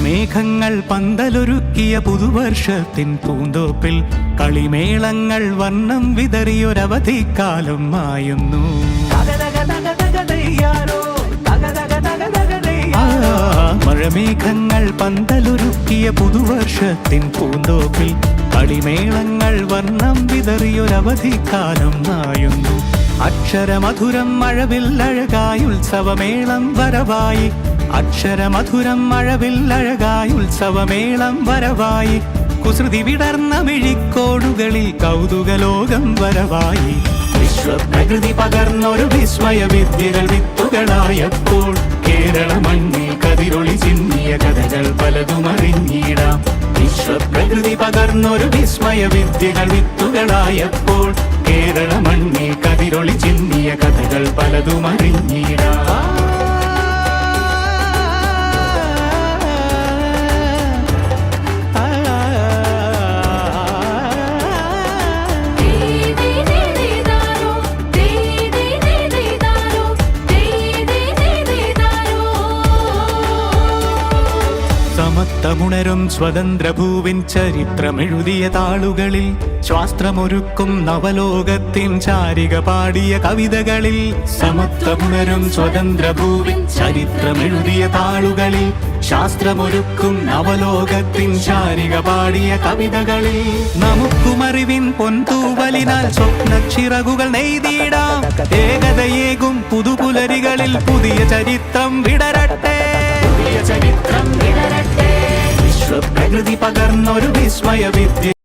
മഴമേഘങ്ങൾ പന്തലൊരുക്കിയ പുതുവർഷത്തിൻ പൂന്തോപ്പിൽ കളിമേളങ്ങൾ വർണ്ണം വിതറിയൊരവധിക്കാലം മായുന്നു. മഴമേഘങ്ങൾ പന്തലൊരുക്കിയ പുതുവർഷത്തിൻ പൂന്തോപ്പിൽ കളിമേളങ്ങൾ വർണ്ണം വിതറിയൊരവധിക്കാലം മായുന്നു. അക്ഷരമധുരം മഴവില്ലഴകായി ഉത്സവമേളം വരവായി, അക്ഷരമധുരം മഴവില്ലഴകായി ഉത്സവമേളം വരവായി, കുസൃതി വിടർന്ന മിഴിക്കോടുകളിൽ കൗതുകലോകം വരവായി. വിശ്വപ്രകൃതി പകർന്നൊരു വിസ്മയ വിദ്യകൾ വിത്തുകളായപ്പോൾ കേരള മണ്ണിൽ കതിരൊളി ചിന്നിയ കഥകൾ പലതും അറിഞ്ഞിടാം. വിശ്വപ്രകൃതി പകർന്നൊരു വിസ്മയ വിദ്യകൾ വിത്തുകളായപ്പോൾ കേരള മണ്ണിൽ കതിരൊളി ചിന്നിയ കഥകൾ പലതും അറിഞ്ഞിടാം. സമത്വമുണരും സ്വതന്ത്രഭൂവിൻ ചരിത്രമെഴുതിയ താളുകളിൽ, ശാസ്ത്രമൊരുക്കും നവലോകത്തിൻ ചാരിക പാടിയ കവിതകളിൽ. സമത്വമുണരും സ്വതന്ത്രഭൂവിൻ ചരിത്രമെഴുതിയ താളുകളിൽ, ശാസ്ത്രമൊരുക്കും നവലോകത്തിൻ ചാരിക പാടിയ കവിതകളിൽ. നമുക്കുമറിവിൻ പൊൻതൂവലിനാൽ സ്വപ്നച്ചിറകുകൾ നെയ്തിടാം. ഏകതയേകും പുതുപുലരികളിൽ പുതിയ ചരിത്രം വിടരട്ടെ, പുതിയ ചരിത്രം വിടരട്ടെ. വിശ്വപ്രകൃതി പകർന്നൊരു വിസ്മയ വിദ്യ